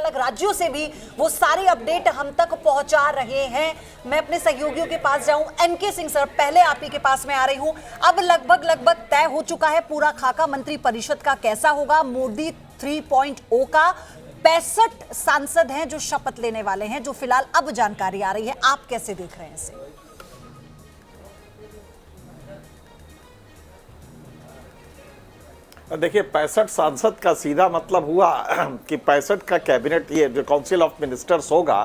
अलग राज्यों से भी वो सारी अपडेट हम तक पहुंचा रहे हैं। मैं अपने सहयोगियों के पास जाऊं। एनके सिंह सर, पहले आप ही के पास में आ रही हूं। अब लगभग तय हो चुका है पूरा खाका मंत्री परिषद का कैसा होगा। मोदी 3.0 का 65 सांसद हैं जो शपथ लेने वाले हैं, जो फिलहाल अब जानकारी आ रही है। आप कैसे देख रहे हैं इसे? देखिए, 65 सांसद का सीधा मतलब हुआ कि 65 का कैबिनेट, ये जो काउंसिल ऑफ मिनिस्टर्स होगा,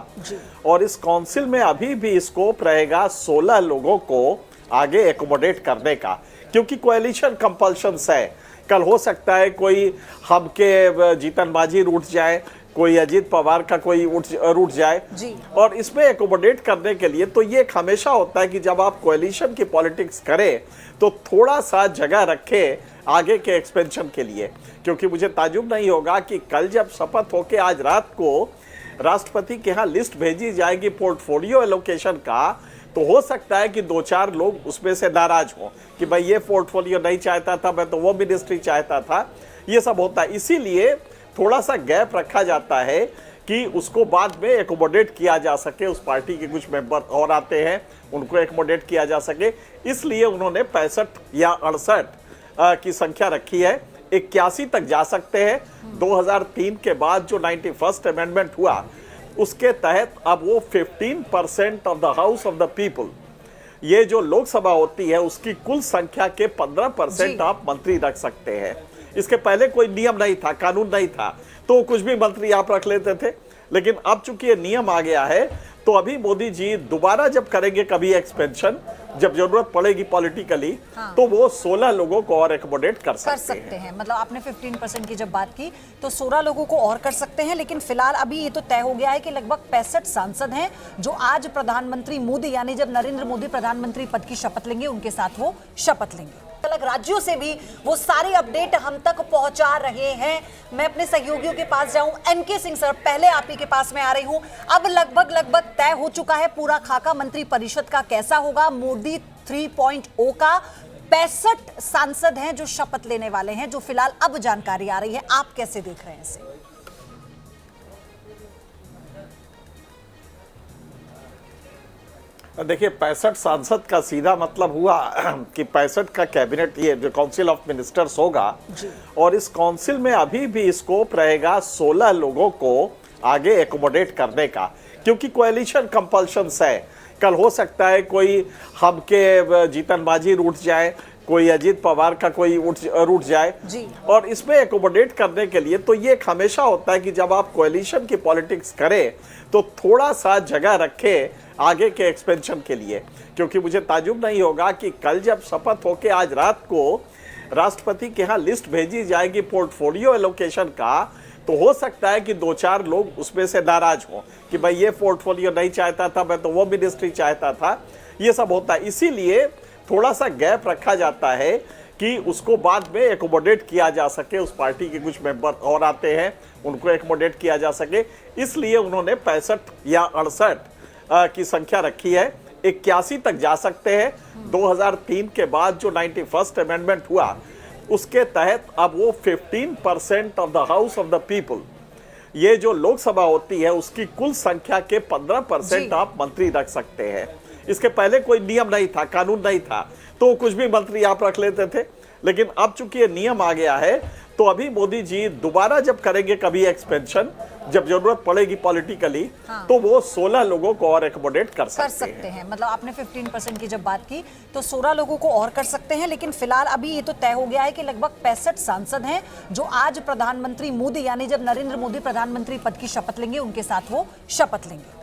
और इस काउंसिल में अभी भी स्कोप रहेगा 16 लोगों को आगे एकोमोडेट करने का, क्योंकि कोएलिशन कंपल्शंस है। कल हो सकता है कोई हम के जीतन मांझी रूठ जाए, कोई अजीत पवार का कोई रूठ जाए, और इसमें एकोमोडेट करने के लिए तो ये हमेशा होता है कि जब आप कोएलिशन की पॉलिटिक्स करें तो थोड़ा सा जगह रखें आगे के एक्सपेंशन के लिए। क्योंकि मुझे ताजुब नहीं होगा कि कल जब शपथ होके आज रात को राष्ट्रपति के यहाँ लिस्ट भेजी जाएगी पोर्टफोलियो एलोकेशन का, तो हो सकता है कि 2-4 लोग उसमें से नाराज हों कि भाई ये पोर्टफोलियो नहीं चाहता था, मैं तो वो मिनिस्ट्री चाहता था। ये सब होता है, इसीलिए थोड़ा सा गैप रखा जाता है कि उसको बाद में एकोमोडेट किया जा सके। उस पार्टी के कुछ मेंबर और आते हैं, उनको एकोमोडेट किया जा सके, इसलिए उन्होंने 65 या 68 की संख्या रखी है। 81 तक जा सकते हैं। 2003 के बाद जो 91st अमेंडमेंट हुआ, उसके तहत अब वो 15% of the house of the people, ये जो लोकसभा होती है उसकी कुल संख्या के 15% आप मंत्री रख सकते हैं। इसके पहले कोई नियम नहीं था, कानून नहीं था, तो कुछ भी मंत्री आप रख लेते थे। लेकिन अब चूंकि ये नियम आ गया है, तो अभी मोदी जी दोबारा जब करेंगे कभी एक्सपेंशन, जब जरूरत पड़ेगी पॉलिटिकली, तो वो 16 लोगों को और एकोमोडेट कर सकते हैं। मतलब आपने 15% की जब बात की तो 16 लोगों को और कर सकते हैं। लेकिन फिलहाल अभी ये तो तय हो गया है कि लगभग 65 सांसद हैं जो आज प्रधानमंत्री मोदी, यानी जब नरेंद्र मोदी प्रधानमंत्री पद की शपथ लेंगे, उनके साथ वो शपथ लेंगे। अलग राज्यों से भी वो सारी अपडेट हम तक पहुंचा रहे हैं। मैं अपने सहयोगियों के पास जाऊं। एनके सिंह सर, पहले आप ही के पास में आ रही हूं। अब लगभग तय हो चुका है पूरा खाका मंत्री परिषद का कैसा होगा। मोदी 3.0 का 65 सांसद हैं जो शपथ लेने वाले हैं, जो फिलहाल अब जानकारी आ रही है। आप कैसे देख रहे हैं इसे? देखिए, 65 सांसद का सीधा मतलब हुआ कि 65 का कैबिनेट, ये जो काउंसिल ऑफ मिनिस्टर्स होगा, और इस काउंसिल में अभी भी स्कोप रहेगा 16 लोगों को आगे एकोमोडेट करने का, क्योंकि कोएलिशन कंपल्शंस है। कल हो सकता है कोई हम के जीतन मांझी रूठ जाए, कोई अजीत पवार का कोई रूठ जाए, और इसमें एकोमोडेट करने के लिए तो ये हमेशा होता है कि जब आप कोएलिशन की पॉलिटिक्स करें तो थोड़ा सा जगह रखें आगे के एक्सपेंशन के लिए। क्योंकि मुझे ताजुब नहीं होगा कि कल जब शपथ होके आज रात को राष्ट्रपति के यहाँ लिस्ट भेजी जाएगी पोर्टफोलियो एलोकेशन का, तो हो सकता है कि 2-4 लोग उसमें से नाराज हों कि भाई ये पोर्टफोलियो नहीं चाहता था, मैं तो वो मिनिस्ट्री चाहता था। ये सब होता है, इसीलिए थोड़ा सा गैप रखा जाता है कि उसको बाद में एकोमोडेट किया जा सके। उस पार्टी के कुछ मेंबर और आते हैं, उनको एकोमोडेट किया जा सके, इसलिए उन्होंने 65 या 68 की संख्या रखी है। 81 तक जा सकते हैं। 2003 के बाद जो 91st अमेंडमेंट हुआ, उसके तहत अब वो 15% of the house of the people, ये जो लोकसभा होती है उसकी कुल संख्या के 15% आप मंत्री रख सकते हैं। इसके पहले कोई नियम नहीं था, कानून नहीं था, तो कुछ भी मंत्री आप रख लेते थे। लेकिन अब चूंकि ये नियम आ गया है, तो अभी मोदी जी दोबारा जब करेंगे कभी एक्सपेंशन, जब जरूरत पड़ेगी पॉलिटिकली, तो वो 16 लोगों को और एकोमोडेट कर सकते हैं। मतलब आपने 15% की जब बात की तो 16 लोगों को और कर सकते हैं। लेकिन फिलहाल अभी ये तो तय हो गया है कि लगभग 65 सांसद हैं जो आज प्रधानमंत्री मोदी, यानी जब नरेंद्र मोदी प्रधानमंत्री पद की शपथ लेंगे, उनके साथ वो शपथ लेंगे।